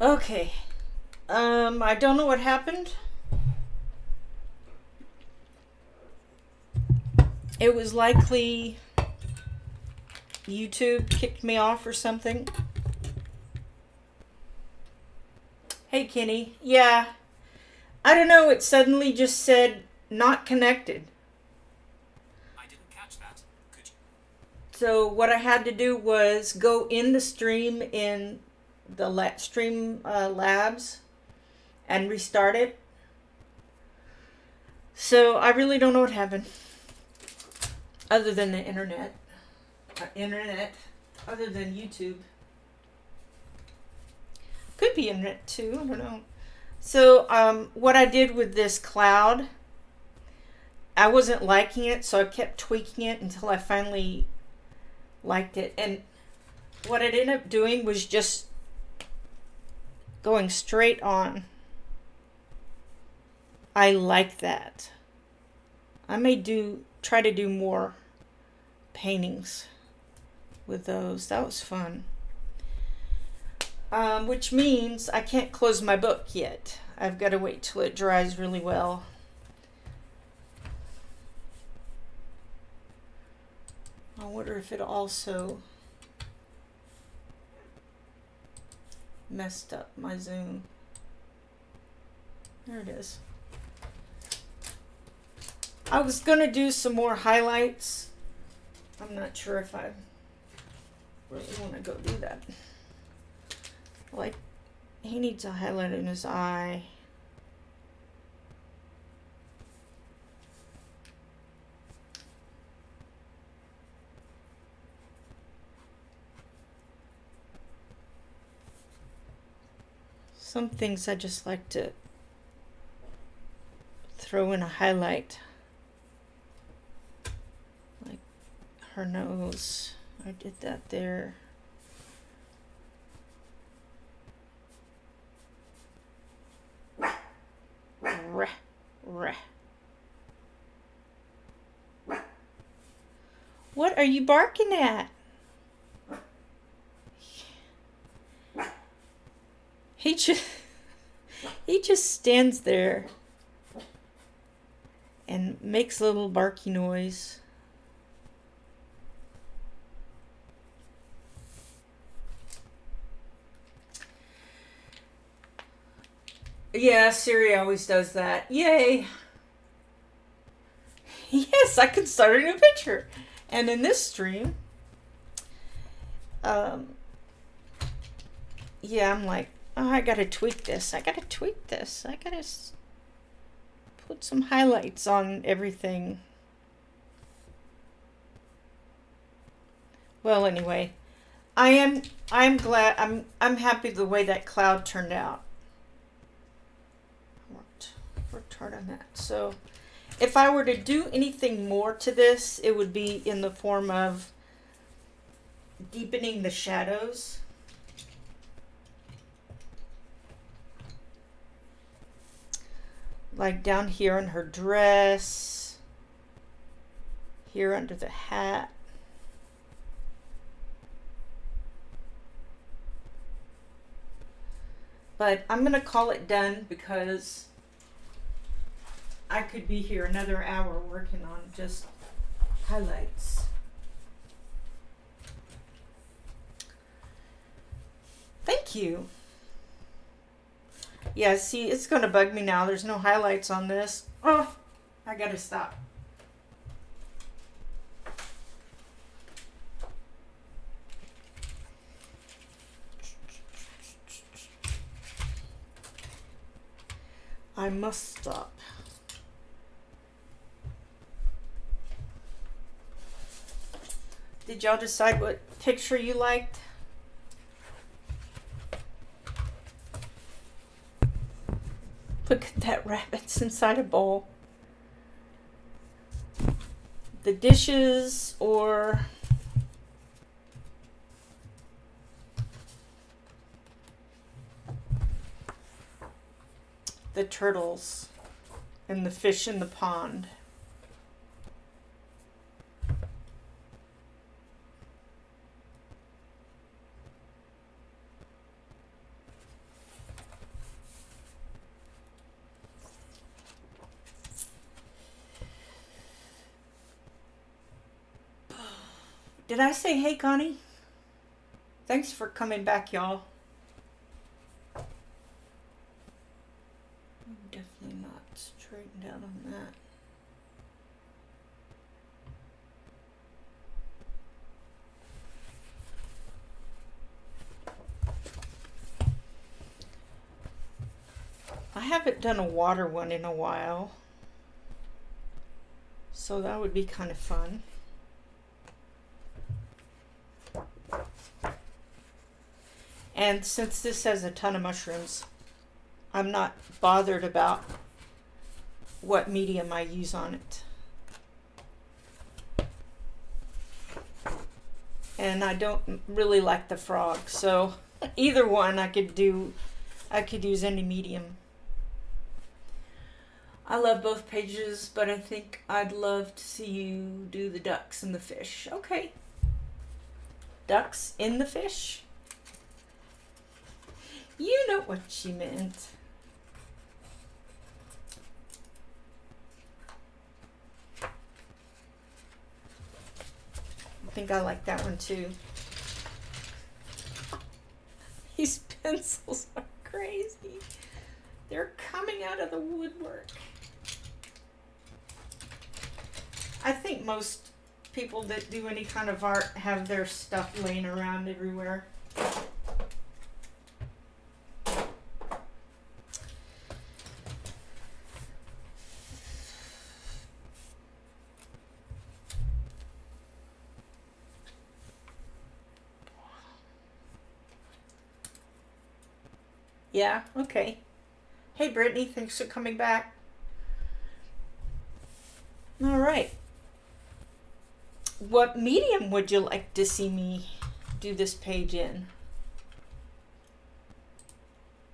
Okay. I don't know what happened. It was likely YouTube kicked me off or something. Hey, Kenny. Yeah. I don't know. It suddenly just said not connected. I didn't catch that. Could you? So what I had to do was go in the stream in the stream labs and restart it. So I really don't know what happened, other than the internet, other than YouTube. Could be internet too. I don't know. So what I did with this cloud, I wasn't liking it, so I kept tweaking it until I finally liked it. And what it ended up doing was just going straight on. I like that. I may try to do more paintings with those. That was fun. Which means I can't close my book yet. I've got to wait till it dries really well. I wonder if it also messed up my zoom. There it is. I was going to do some more highlights. I'm not sure if I really want to go do that. Like, he needs a highlight in his eye. Some things I just like to throw in a highlight. Like her nose. I did that there. Rah, rah. What are you barking at? He just stands there and makes a little barky noise. Yeah, Siri always does that. Yay! Yes, I could start a new picture. And in this stream, yeah, I'm like, oh, I gotta tweak this. I gotta put some highlights on everything. Well, anyway, I'm glad, I'm happy the way that cloud turned out. Worked hard on that. So if I were to do anything more to this, it would be in the form of deepening the shadows. Like down here on her dress, here under the hat. But I'm gonna call it done because I could be here another hour working on just highlights. Thank you. Yeah, see, it's gonna bug me now. There's no highlights on this. Oh, I gotta stop. I must stop. Did y'all decide what picture you liked? Look at that, rabbit's inside a bowl. The dishes or the turtles and the fish in the pond. Did I say hey, Connie? Thanks for coming back, y'all. I'm definitely not straightened out on that. I haven't done a water one in a while, so that would be kind of fun. And since this has a ton of mushrooms, I'm not bothered about what medium I use on it. And I don't really like the frog, so either one I could use any medium. I love both pages, but I think I'd love to see you do the ducks and the fish. Okay. Ducks in the fish? You know what she meant. I think I like that one too. These pencils are crazy. They're coming out of the woodwork. I think most people that do any kind of art have their stuff laying around everywhere. Yeah, okay. Hey, Brittany, thanks for coming back. All right. What medium would you like to see me do this page in?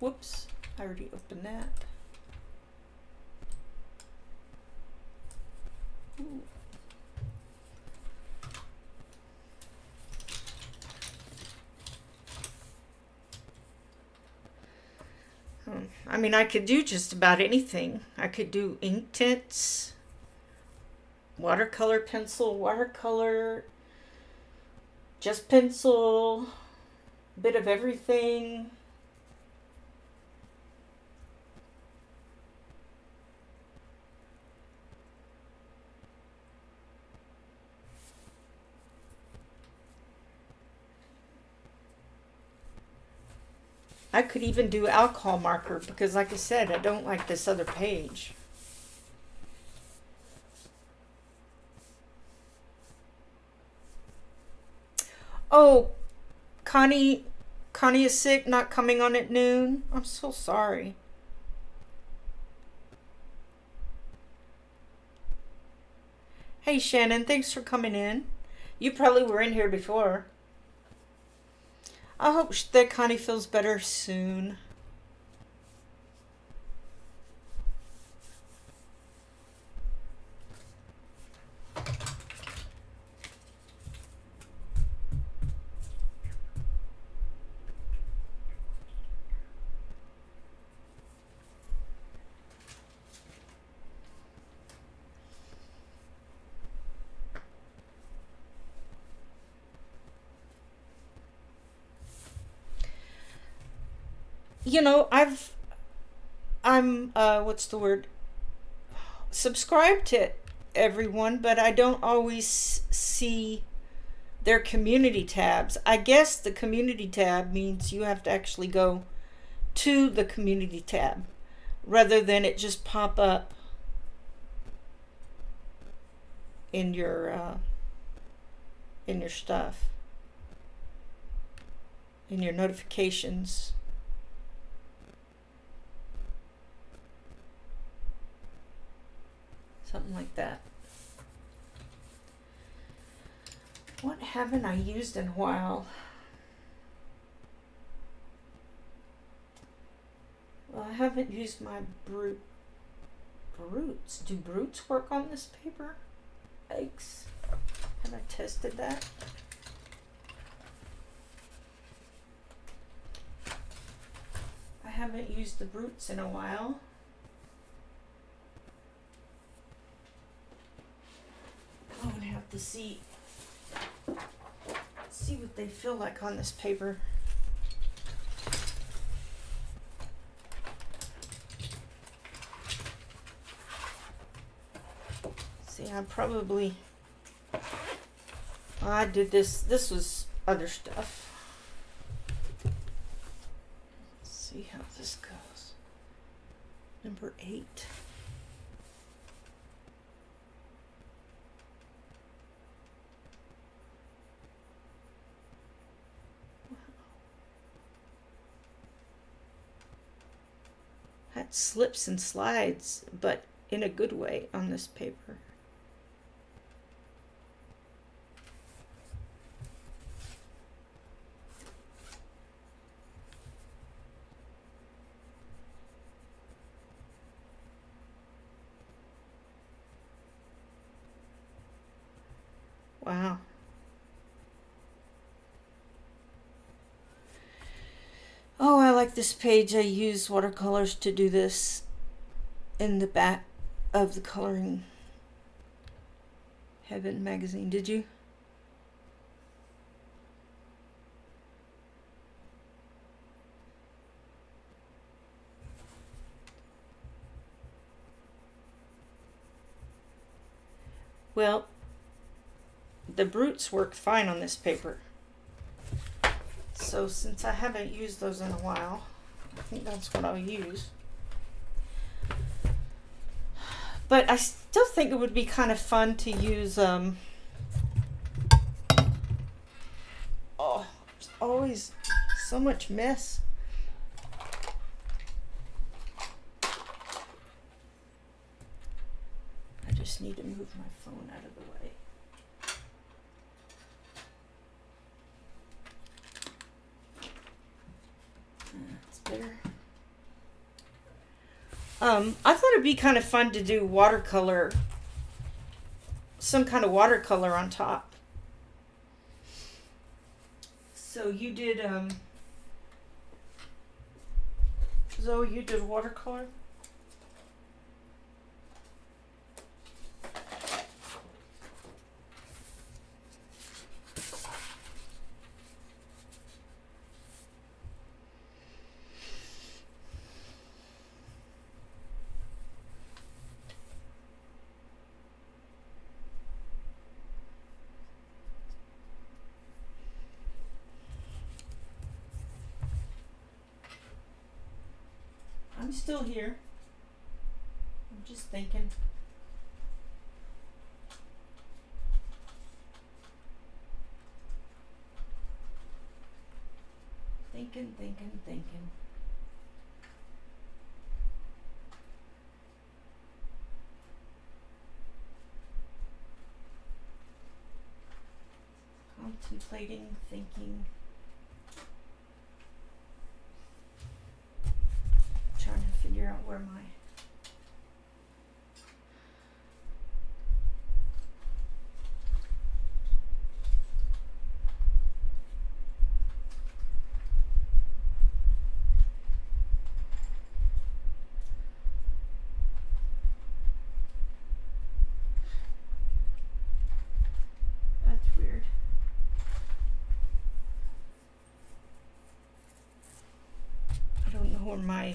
Whoops, I already opened that. Ooh. I mean, I could do just about anything. I could do ink tints, watercolor pencil, watercolor, just pencil, bit of everything. I could even do alcohol marker because, like I said, I don't like this other page. Oh, Connie is sick, not coming on at noon. I'm so sorry. Hey, Shannon, thanks for coming in. You probably were in here before. I hope that Connie feels better soon. You know, I'm what's the word? Subscribed to everyone, but I don't always see their community tabs. I guess the community tab means you have to actually go to the community tab rather than it just pop up in your stuff, in your notifications. Something like that. What haven't I used in a while? Well, I haven't used my brutes. Do brutes work on this paper? Yikes. Have I tested that? I haven't used the brutes in a while. I would have to see Let's see what they feel like on this paper. See, I did this was other stuff. Let's see how this goes. Number 8. That slips and slides, but in a good way on this paper. Wow. Oh, I like this page. I use watercolors to do this in the back of the Coloring Heaven magazine. Did you? Well, the Brutes work fine on this paper. So since I haven't used those in a while, I think that's what I'll use. But I still think it would be kind of fun to use, oh, there's always so much mess. I just need to move my phone out of the way. That's better. I thought it'd be kind of fun to do watercolor, some kind of watercolor on top. So you did, Zoe, you did watercolor? I'm still here. I'm just thinking. Thinking. Contemplating, thinking. Trying to figure out where my that's weird. I don't know where my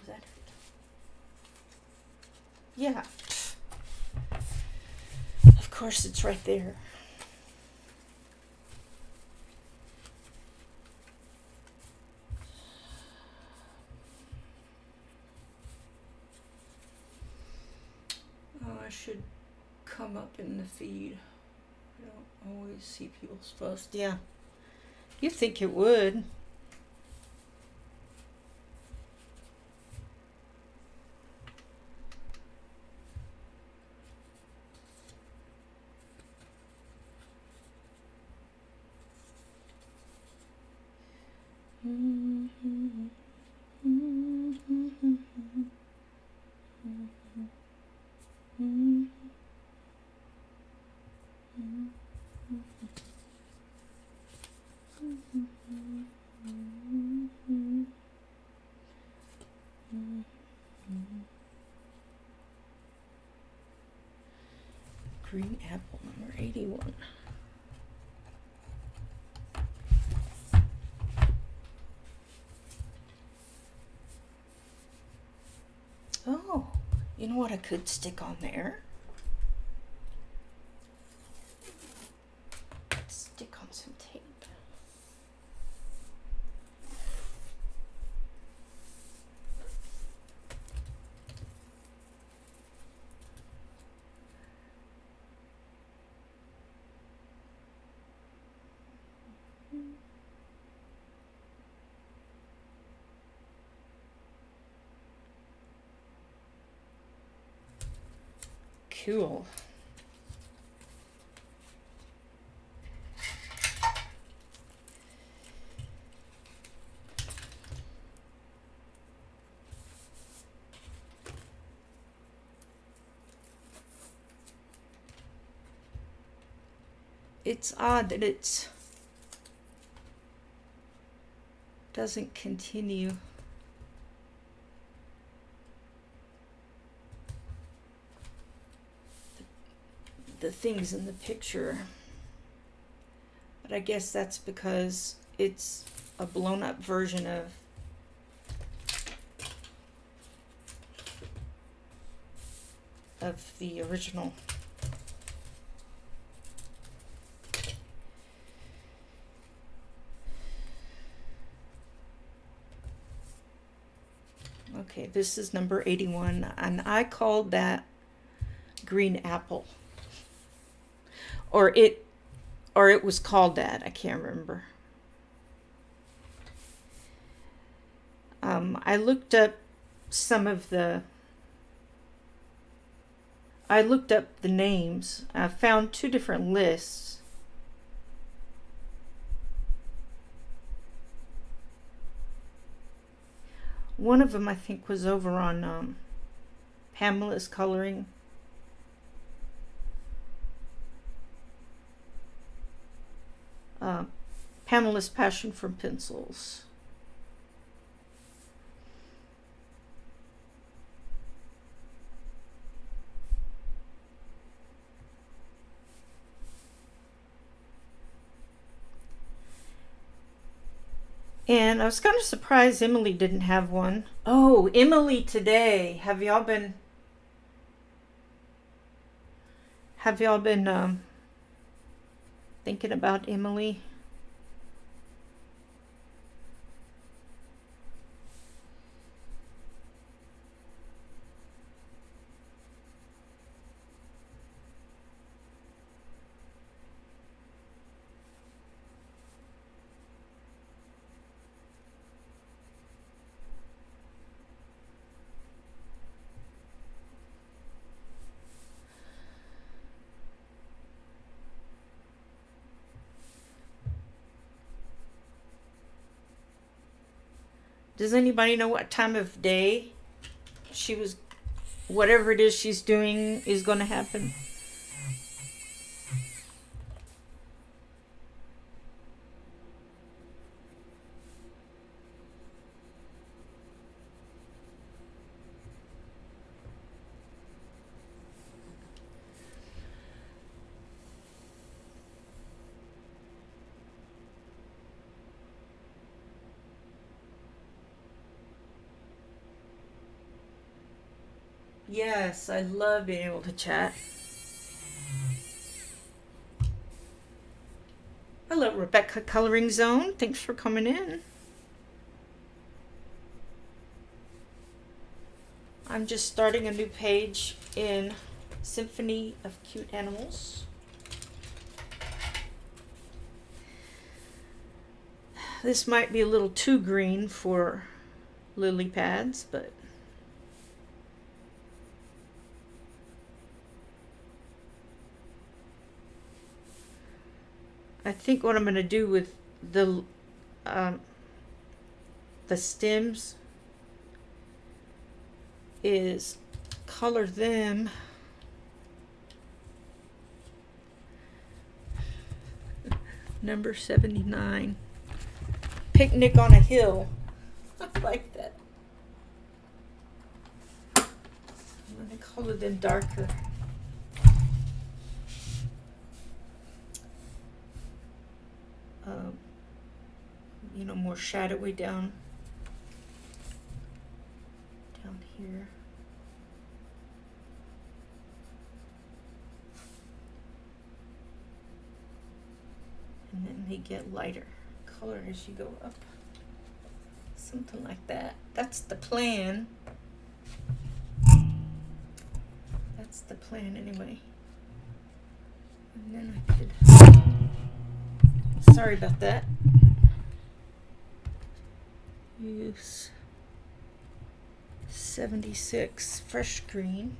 is that it? Yeah. Of course it's right there. Oh, I should come up in the feed. I don't always see people's posts. Yeah. You'd think it would. Green apple number 81. Oh, you know what I could stick on there? Stick on some tape. Cool. It's odd that it doesn't continue. The things in the picture, but I guess that's because it's a blown up version of the original. Okay, this is number 81, and I called that green apple. Or it was called that. I can't remember. I looked up the names. I found two different lists. One of them I think was over on Pamela's Coloring. Pamela's Passion for Pencils. And I was kind of surprised Emily didn't have one. Oh, Emily Today. Have y'all been thinking about Emily? Does anybody know what time of day whatever it is she's doing is going to happen? Yes, I love being able to chat. Hello, Rebecca Coloring Zone. Thanks for coming in. I'm just starting a new page in Symphony of Cute Animals. This might be a little too green for lily pads, but I think what I'm going to do with the stems is color them number 79, Picnic on a Hill. I like that. I'm going to color them darker. shadowy down here. And then they get lighter color as you go up. Something like that. That's the plan. That's the plan anyway. And then I could... Sorry about that. Use 76 fresh green.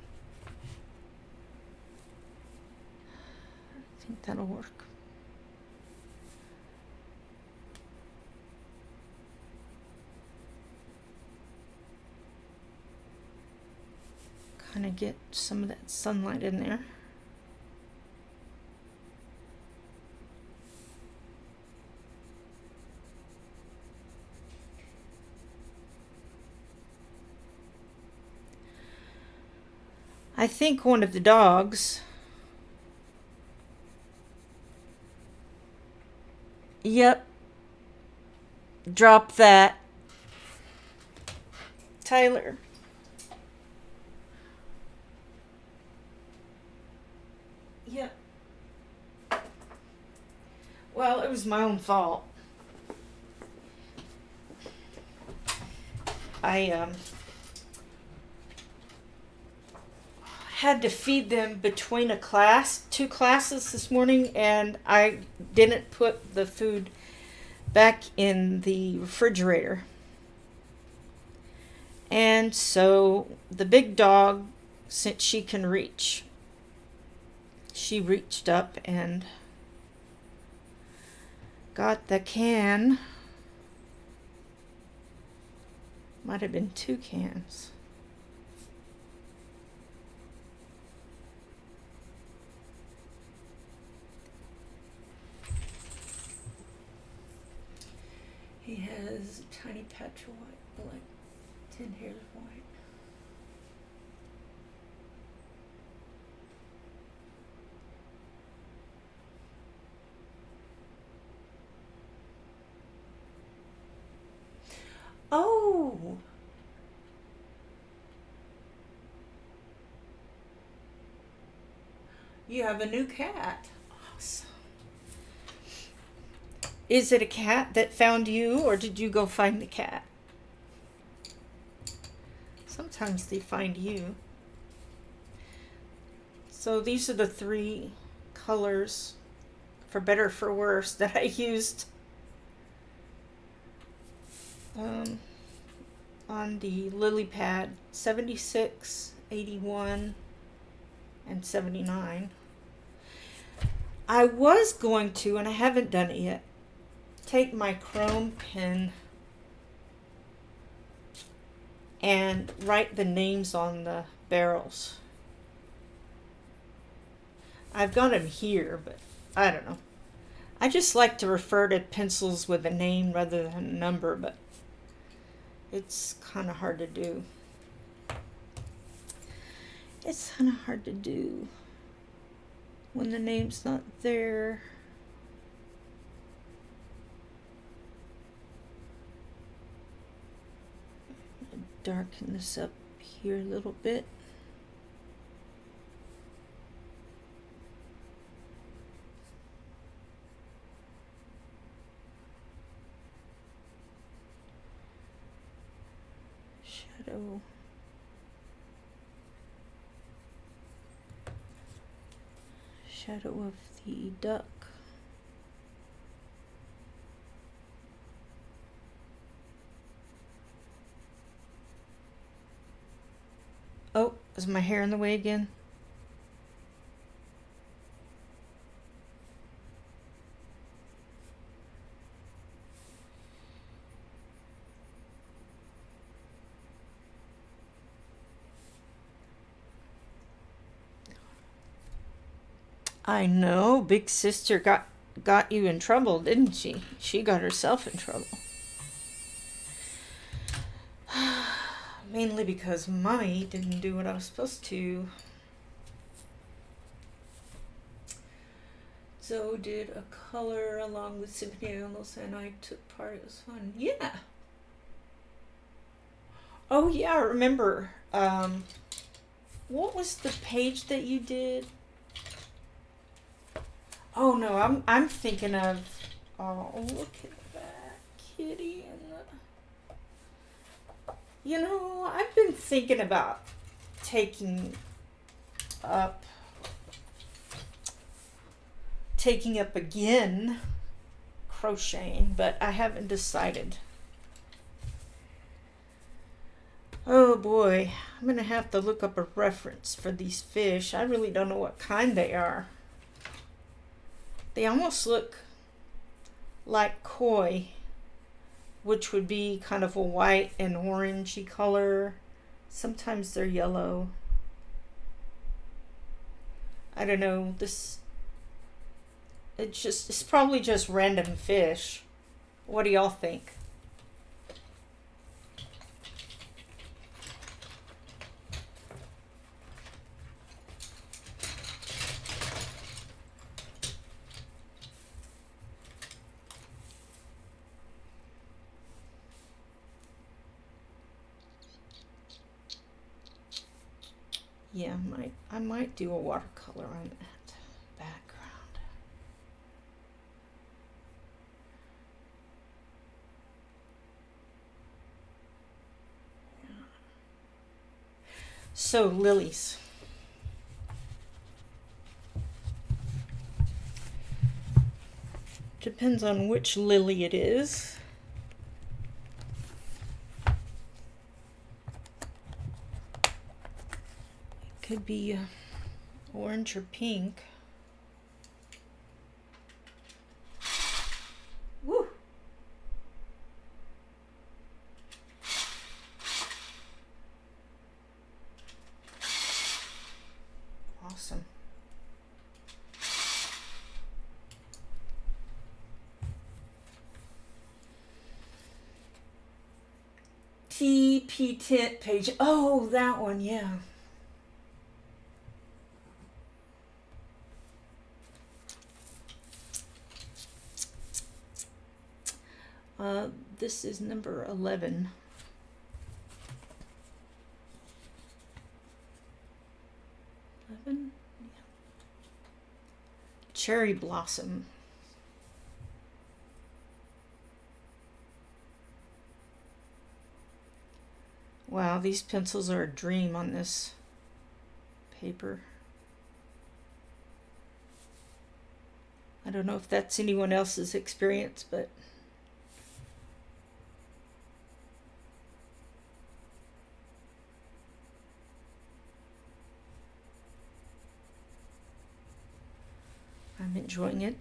I think that'll work. Kind of get some of that sunlight in there. I think one of the dogs, yep, drop that. Tyler. Yep. Well, it was my own fault. I had to feed them between two classes this morning, and I didn't put the food back in the refrigerator. And so the big dog, since she can reach, she reached up and got the can. Might have been 2 cans. He has a tiny patch of white, like 10 hairs of white. Oh! You have a new cat. Awesome. Is it a cat that found you, or did you go find the cat? Sometimes they find you. So these are the 3 colors, for better or for worse, that I used on the lily pad. 76, 81, and 79. I was going to, and I haven't done it yet, take my chrome pen and write the names on the barrels. I've got them here, but I don't know. I just like to refer to pencils with a name rather than a number, but it's kind of hard to do. It's kind of hard to do when the name's not there. Darken this up here a little bit. Shadow. Shadow of the duck. Oh, is my hair in the way again? I know, big sister got you in trouble, didn't she? She got herself in trouble. Mainly because Mommy didn't do what I was supposed to. Zoe did a color along with Symphony Animals, and I took part. It was fun. Yeah. Oh yeah, I remember. What was the page that you did? Oh no, I'm thinking of. Oh, look at that kitty and the. You know, I've been thinking about taking up again crocheting, but I haven't decided. Oh boy, I'm gonna have to look up a reference for these fish. I really don't know what kind they are. They almost look like koi, which would be kind of a white and orangey color. Sometimes they're yellow. I don't know. It's probably just random fish. What do y'all think? Yeah, I might do a watercolor on that background. Yeah. So lilies. Depends on which lily it is. Could be orange or pink. Woo! Awesome. TP tint page. Oh, that one, yeah. This is number 11. Yeah. Cherry blossom. Wow, these pencils are a dream on this paper. I don't know if that's anyone else's experience, but I'm enjoying it.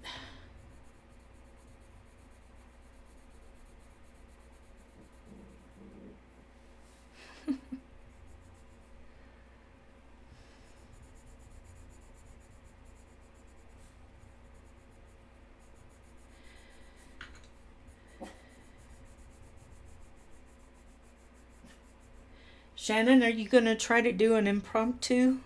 Shannon, are you going to try to do an impromptu?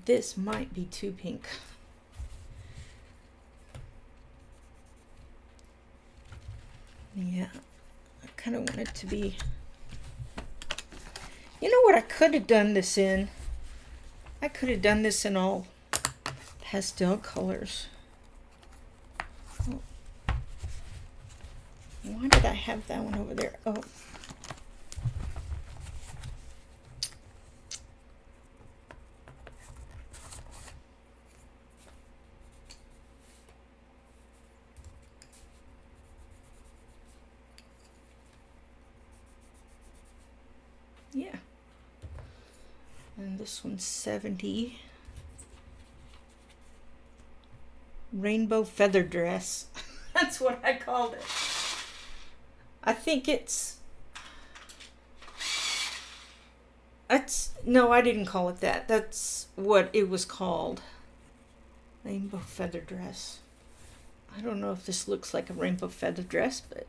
This might be too pink. Yeah, I kind of want it to be... You know what I could have done this in? I could have done this in all pastel colors. Oh. Why did I have that one over there? Oh. Yeah. And this one's 70. Rainbow feather dress. That's what I called it. I think no, I didn't call it that. That's what it was called. Rainbow feather dress. I don't know if this looks like a rainbow feather dress, but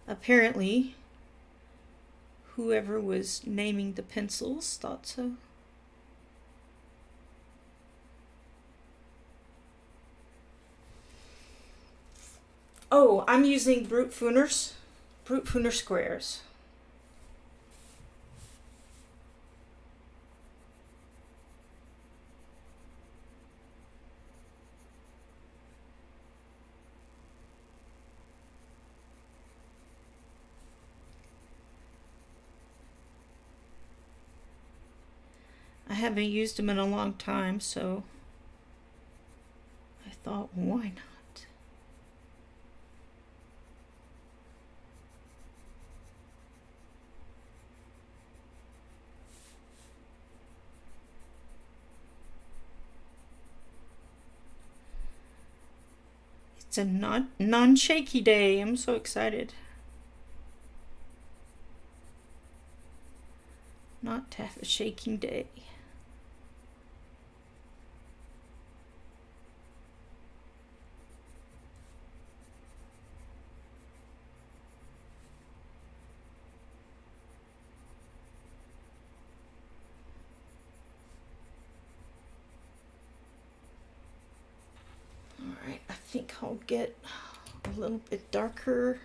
apparently whoever was naming the pencils thought so. Oh, I'm using Brute Funer squares. I haven't used them in a long time, so I thought, why not? It's a non-shaky day. I'm so excited. Not to have a shaking day. Alright, I think I'll get a little bit darker.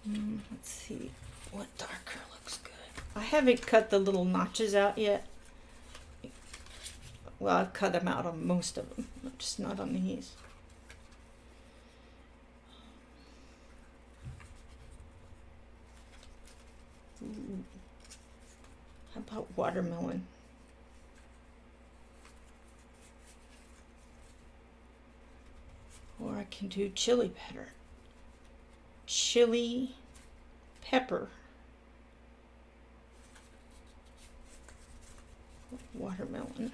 Let's see what darker looks good. I haven't cut the little notches out yet. Well, I've cut them out on most of them, but just not on these. Ooh. How about watermelon? Or I can do chili pepper. Chili pepper. Watermelon.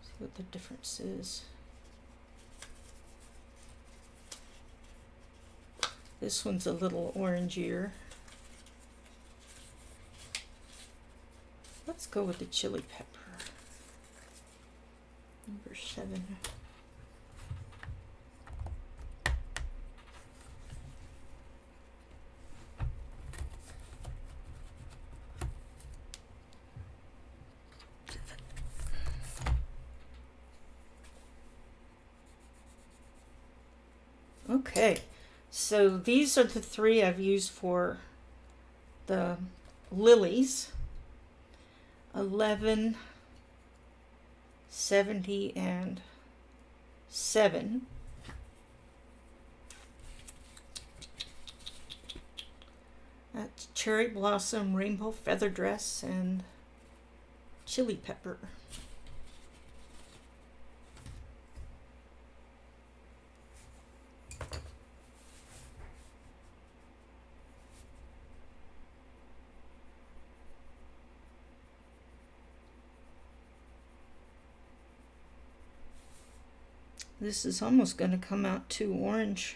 See what the difference is. This one's a little orangier. Let's go with the chili pepper. Number 7. Okay, so these are the 3 I've used for the lilies. 11, 70, and 7. That's cherry blossom, rainbow feather dress, and chili pepper. This is almost going to come out too orange.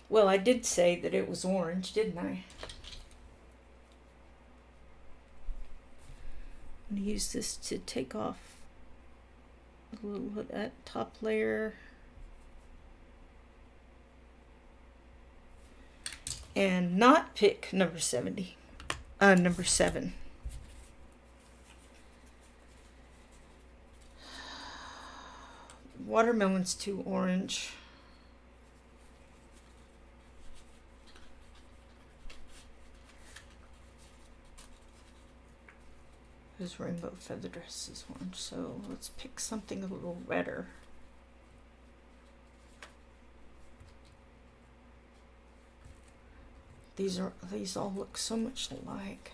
Well, I did say that it was orange, didn't I? I'm going to use this to take off a little of that top layer. And not pick number 70. Number 7. Watermelon's too orange. This rainbow feather dress is orange, so let's pick something a little redder. These all look so much alike.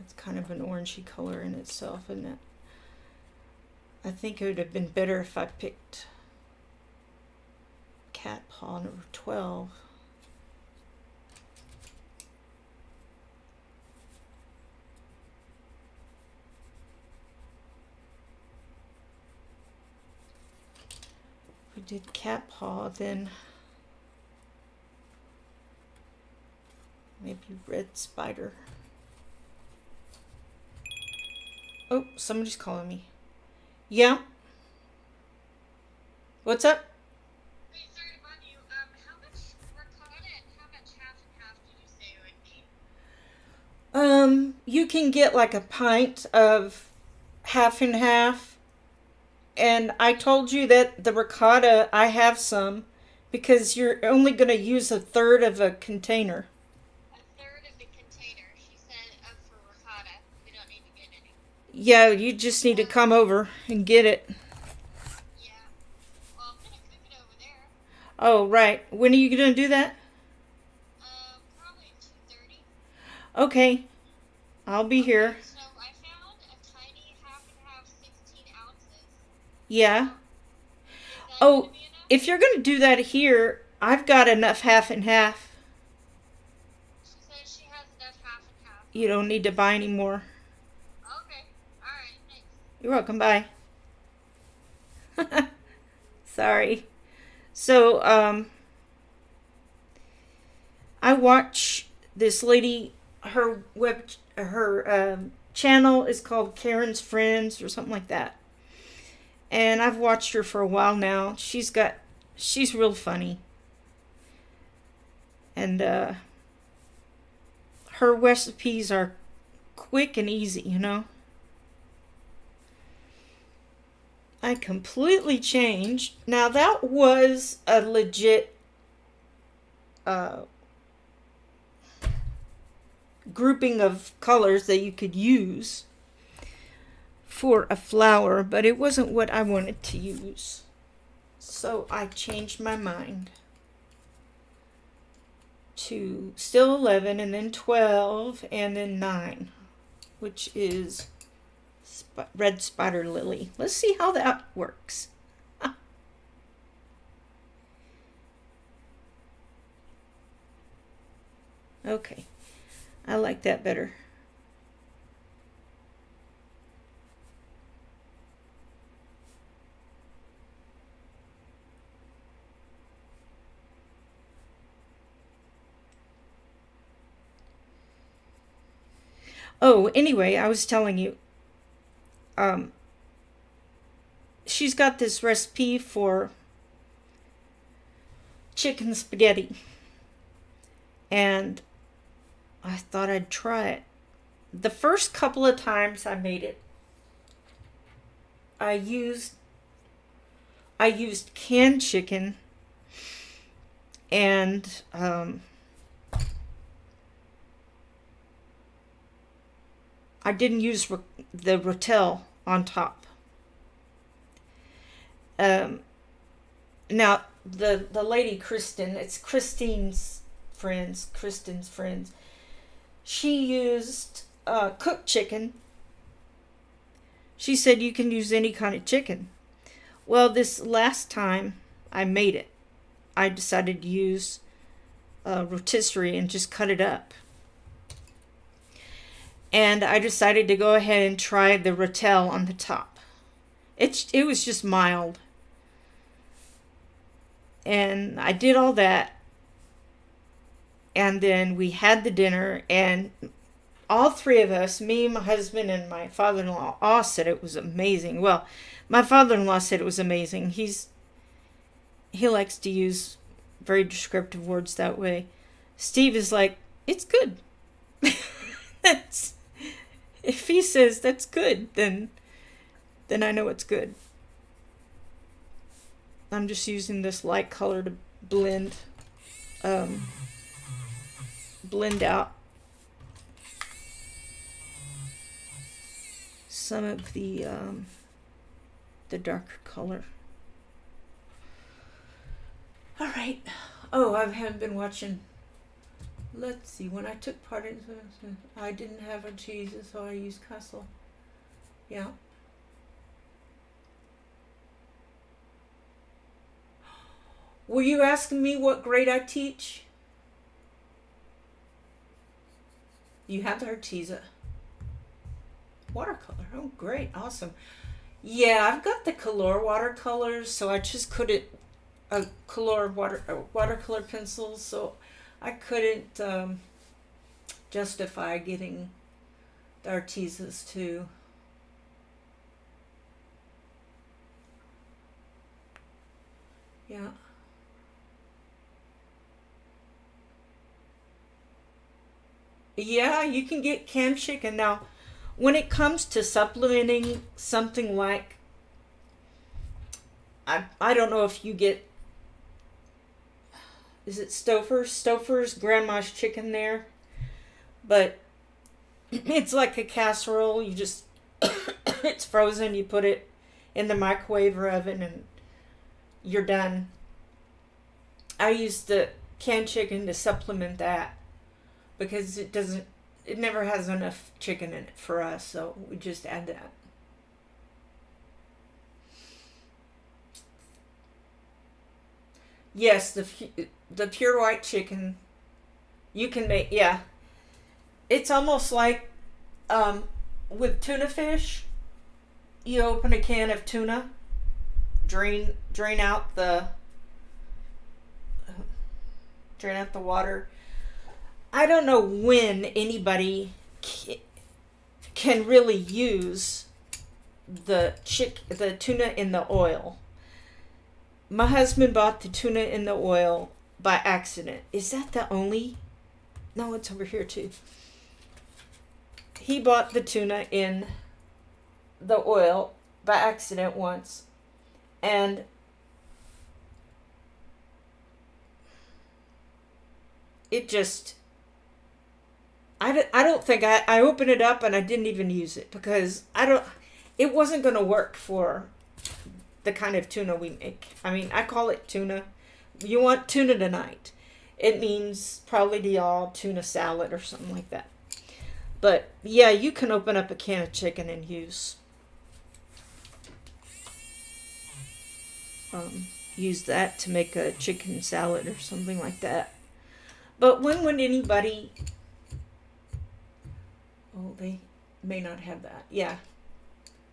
It's kind of an orangey color in itself, isn't it? I think it would have been better if I picked cat paw number 12. If we did cat paw, then Maybe red spider. Oh, somebody's calling me. Yeah. What's up? Wait, sorry to bother you. How much ricotta and how much half and half did you say it would be? You can get like a pint of half and half. And I told you that the ricotta, I have some because you're only going to use a third of a container. A third of the container. She said for ricotta. We don't need to get any. Yeah, you just need to come over and get it. Yeah. Well, I'm gonna cook it over there. Oh, right. When are you going to do that? Probably 2:30. Okay. I'll be here. So I found a tiny half and half 16 ounces. Yeah. Is that Oh, gonna be enough? if you're going to do that here, I've got enough half and half. She says she has enough half and half. You don't need to buy any more. Okay. Alright, thanks. You're welcome. Bye. Sorry. So, I watch this lady. Her channel is called Karen's Friends or something like that. And I've watched her for a while now. She's real funny. And her recipes are quick and easy, you know. I completely changed. Now that was a legit grouping of colors that you could use for a flower, but it wasn't what I wanted to use. So I changed my mind to still 11 and then 12 and then 9, which is red spider lily. Let's see how that works. Okay, I like that better. Oh, anyway, I was telling you, she's got this recipe for chicken spaghetti, and I thought I'd try it. The first couple of times I made it, I used canned chicken and I didn't use the rotel on top. Now the lady Kristen, it's Kristen's friends, she used cooked chicken. She said you can use any kind of chicken. Well, this last time I made it, I decided to use rotisserie and just cut it up. And I decided to go ahead and try the rotel on the top. It was just mild. And I did all that. And then we had the dinner, and all three of us, me, my husband, and my father-in-law, all said it was amazing. Well, my father-in-law said it was amazing. He likes to use very descriptive words that way. Steve is like, it's good. If he says that's good, then I know it's good. I'm just using this light color to blend out some of the darker color. All right. Oh, I haven't been watching. Let's see. When I took part in, I didn't have a cheese, so I used Castle. Yeah. Were you asking me what grade I teach? You have the Artesa. Watercolor. Oh, great. Awesome. Yeah, I've got the Color watercolors, so I just couldn't Color watercolor pencils, so I couldn't justify getting the Artezas too. Yeah. Yeah, you can get canned chicken. Now, when it comes to supplementing something like, I don't know if you get, is it Stouffer's grandma's chicken there? But it's like a casserole. You just, it's frozen. You put it in the microwave or oven and you're done. I use the canned chicken to supplement that because it never has enough chicken in it for us, so we just add that. Yes, the pure white chicken you can make. Yeah, it's almost like with tuna fish. You open a can of tuna, drain out the water. I don't know when anybody can really use the tuna in the oil. My husband bought the tuna in the oil by accident. Is that the only? No, it's over here too. He bought the tuna in the oil by accident once, and it just, I don't think I opened it up and I didn't even use it because it wasn't going to work for the kind of tuna we make. I mean, I call it tuna. You want tuna tonight. It means probably to y'all tuna salad or something like that. But yeah, you can open up a can of chicken and use that to make a chicken salad or something like that. But when would anybody... Oh, they may not have that. Yeah.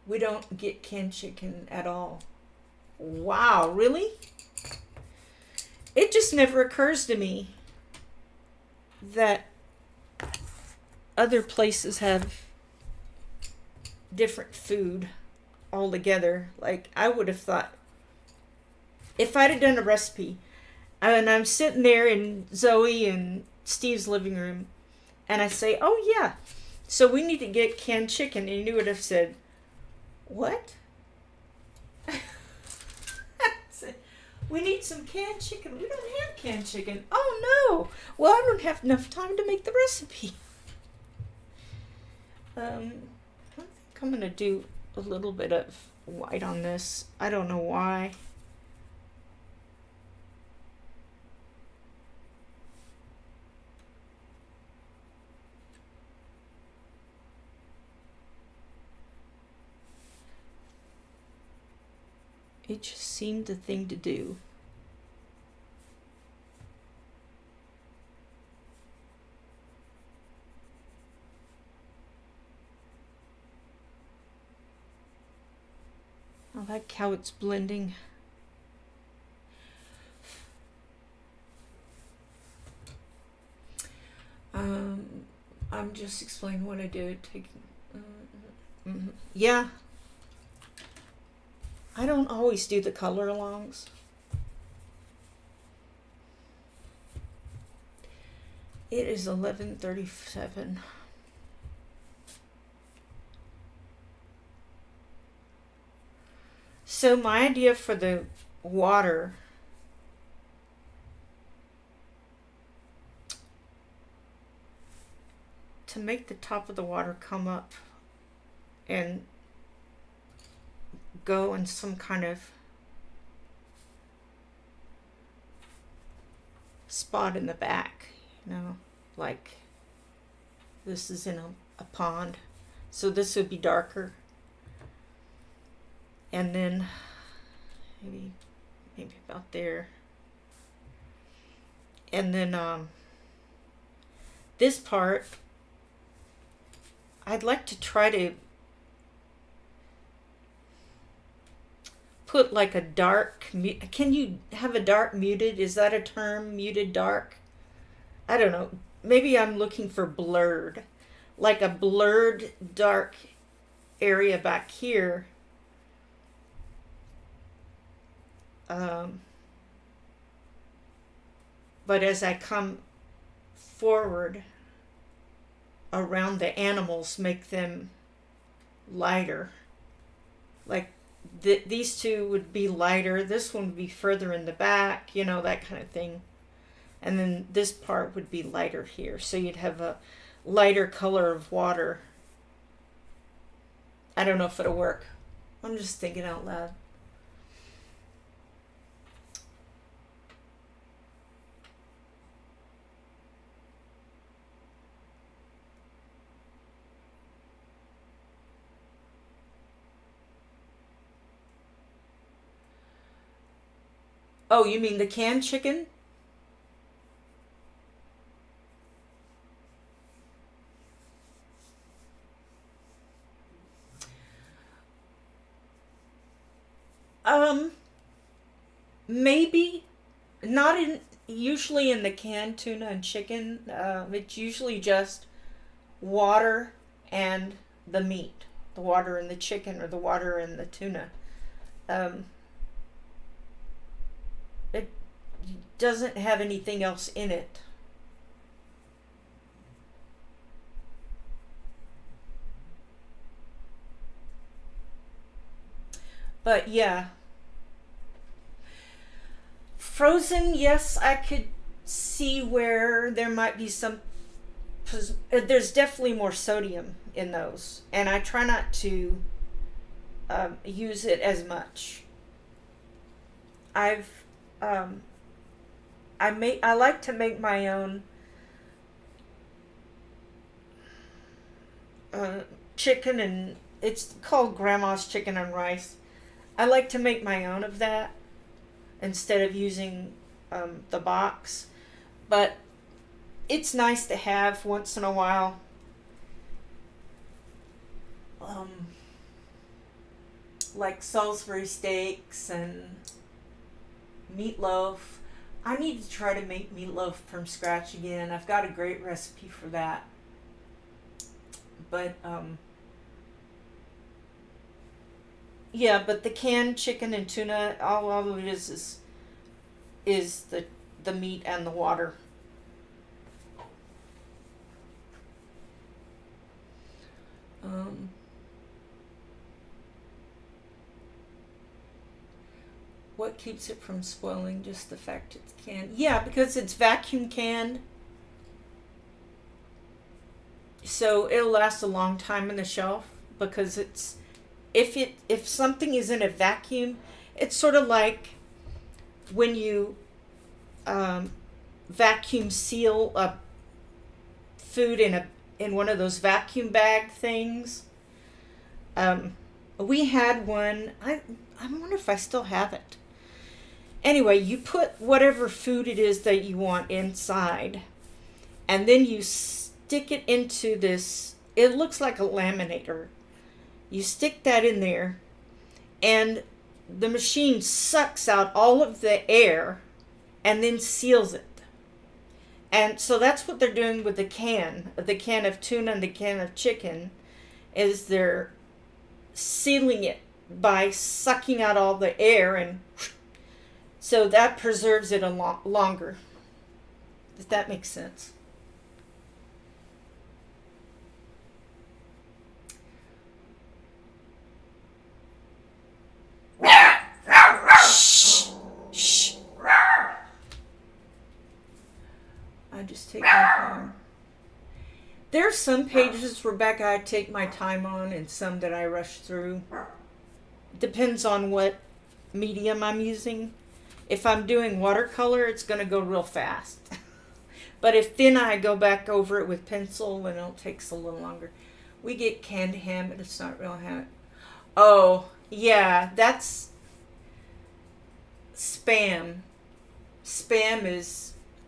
We don't get canned chicken at all. Wow, really? It just never occurs to me that other places have different food altogether. Like, I would have thought, if I'd have done a recipe, and I'm sitting there in Zoe and Steve's living room, and I say, oh yeah, so we need to get canned chicken, and you would have said, what? We need some canned chicken. We don't have canned chicken. Oh no. Well, I don't have enough time to make the recipe. I think I'm going to do a little bit of white on this. I don't know why. It just seemed the thing to do. I like how it's blending. I'm just explaining what I did. Yeah. I don't always do the color alongs. It is 11:37. So my idea for the water, to make the top of the water come up and go in some kind of spot in the back, like this is in a pond, so this would be darker, and then maybe about there, and then this part I'd like to try to put like a dark, can you have a dark muted? Is that a term? Muted dark? I don't know. maybe I'm looking for blurred, like a blurred dark area back here. Um, but as I come forward around the animals, make them lighter. Like these two would be lighter. This one would be further in the back, you know, that kind of thing. And then this part would be lighter here. So you'd have a lighter color of water. I don't know if it'll work. I'm just thinking out loud. Oh, you mean the canned chicken? Um, Maybe not in usually in the canned tuna and chicken. It's usually just water and the meat, the water and the chicken or the water and the tuna. Um, it doesn't have anything else in it. But yeah, frozen, yes, I could see where there might be some. There's definitely more sodium in those, and I try not to use it as much. I've um, I like to make my own uh, chicken, and it's called Grandma's Chicken and Rice. I like to make my own of that instead of using the box, but it's nice to have once in a while. Um, like Salisbury steaks and meatloaf. I need to try to make meatloaf from scratch again. I've got a great recipe for that. But yeah, but the canned chicken and tuna, all of it is the meat and the water. Um, what keeps it from spoiling? Just the fact it's canned. Yeah, because it's vacuum canned, so it'll last a long time on the shelf. Because it's if something is in a vacuum, it's sort of like when you um, vacuum seal a food in one of those vacuum bag things. Um, we had one. I wonder if I still have it. Anyway, you put whatever food it is that you want inside, and then you stick it into this. It looks like a laminator. You stick that in there, and the machine sucks out all of the air and then seals it. And so that's what they're doing with the can of tuna and the can of chicken, is they're sealing it by sucking out all the air, and so that preserves it a lot longer. If that makes sense. Shh. Shh. I just take my time. There's some pages, Rebecca, I take my time on, and some that I rush through. Depends on what medium I'm using. If I'm doing watercolor, it's going to go real fast. But if then I go back over it with pencil, then it takes a little longer. We get canned ham, but it's not real ham. Oh, yeah, that's Spam. Spam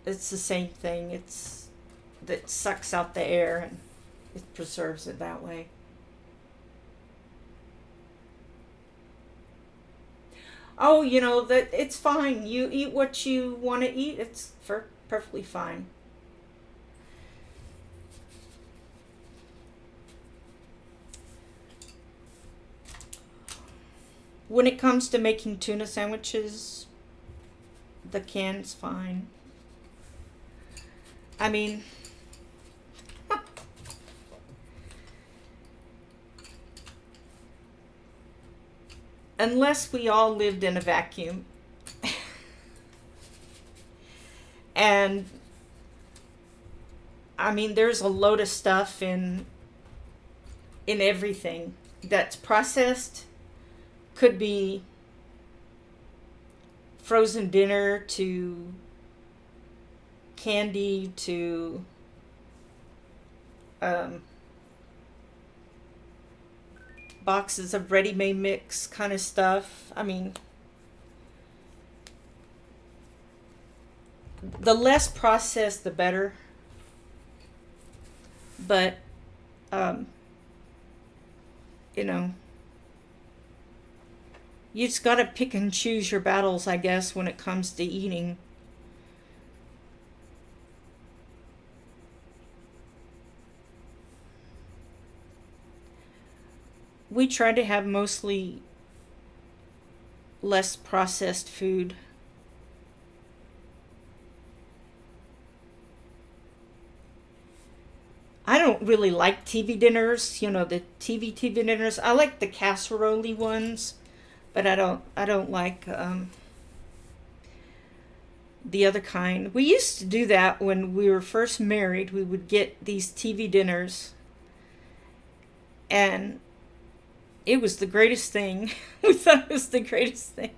it's the same thing. It's that sucks out the air and it preserves it that way. Oh, that it's fine. You eat what you want to eat. It's perfectly fine. when it comes to making tuna sandwiches, the can's fine. I mean, unless we all lived in a vacuum. And I mean, there's a load of stuff in everything that's processed. Could be frozen dinner to candy to boxes of ready-made mix kind of stuff. I mean, the less processed, the better. But, you know, you just gotta pick and choose your battles, I guess, when it comes to eating. We try to have mostly less processed food. I don't really like TV dinners, the TV dinners. I like the casserole ones, but I don't like the other kind. We used to do that when we were first married. We would get these TV dinners, and it was the greatest thing. We thought it was the greatest thing.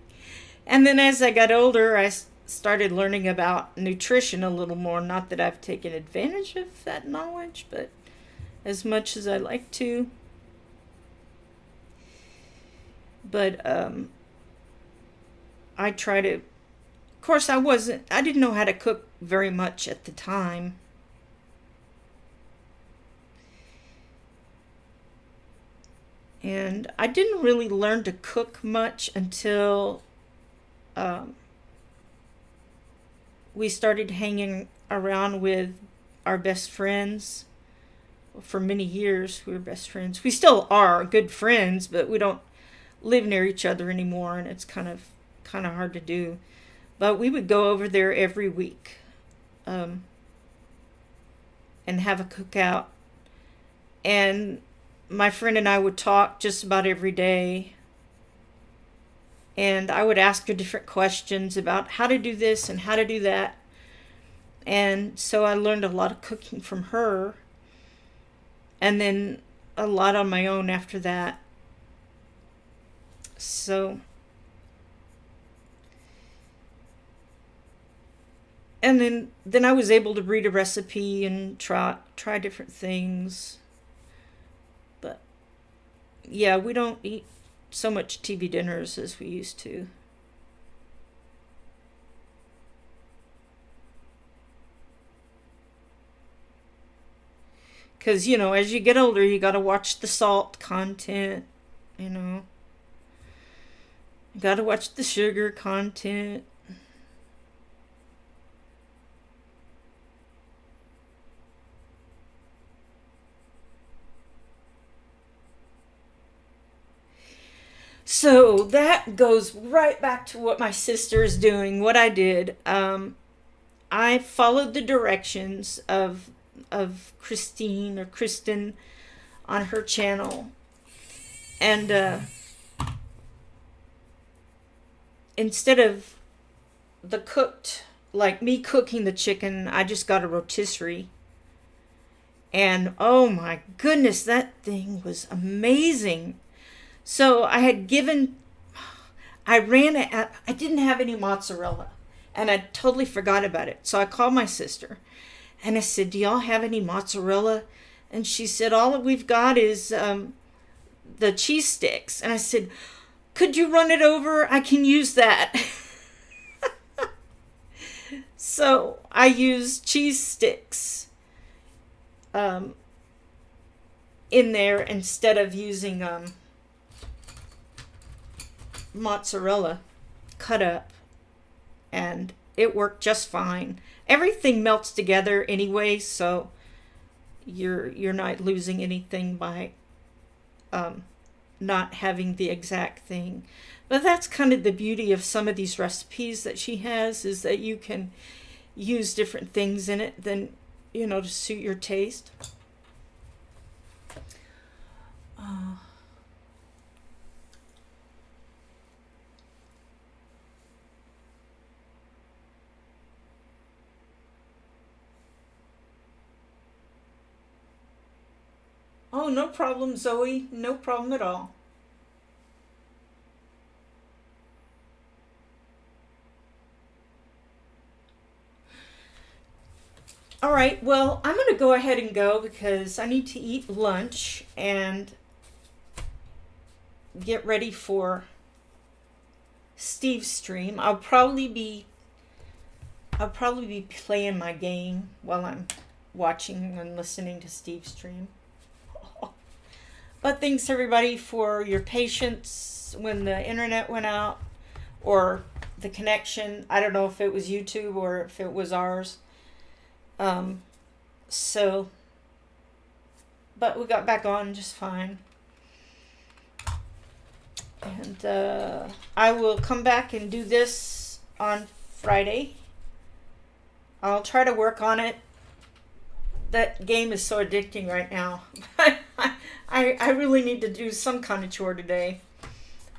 And then as I got older, I started learning about nutrition a little more. Not that I've taken advantage of that knowledge, but as much as I like to. But I try to, of course, I didn't know how to cook very much at the time. And I didn't really learn to cook much until we started hanging around with our best friends. For many years, we were best friends. We still are good friends, but we don't live near each other anymore, and it's kind of hard to do. But we would go over there every week and have a cookout. And my friend and I would talk just about every day. And I would ask her different questions about how to do this and how to do that. And so I learned a lot of cooking from her. And then a lot on my own after that. So, and then I was able to read a recipe and try different things. But yeah, we don't eat so much TV dinners as we used to. Because, as you get older, you got to watch the salt content, You got to watch the sugar content. So that goes right back to what my sister is doing, what I did. I followed the directions of Christine or Kristen on her channel. And instead of like me cooking the chicken, I just got a rotisserie. And oh my goodness, that thing was amazing. So I didn't have any mozzarella, and I totally forgot about it. So I called my sister and I said, "Do y'all have any mozzarella?" And she said, "All that we've got is the cheese sticks." And I said, "Could you run it over? I can use that." So I used cheese sticks in there instead of using mozzarella cut up, and it worked just fine. Everything melts together anyway, so you're not losing anything by not having the exact thing. But that's kind of the beauty of some of these recipes that she has, is that you can use different things in it than, you know, to suit your taste. Oh, no problem, Zoe. No problem at all. All right, well, I'm going to go ahead and go because I need to eat lunch and get ready for Steve's stream. I'll probably be playing my game while I'm watching and listening to Steve's stream. But thanks everybody for your patience when the internet went out, or the connection. I don't know if it was YouTube or if it was ours. But we got back on just fine. And I will come back and do this on Friday. I'll try to work on it. That game is so addicting right now. I really need to do some kind of chore today.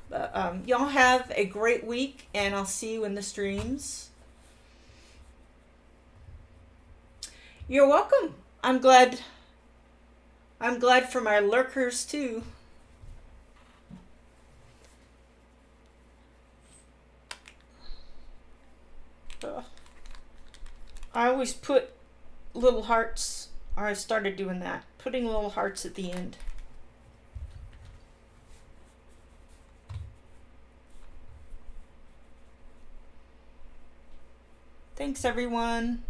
But y'all have a great week, and I'll see you in the streams. You're welcome. I'm glad for my lurkers too. I always put little hearts, or I started doing that, putting little hearts at the end. Thanks everyone.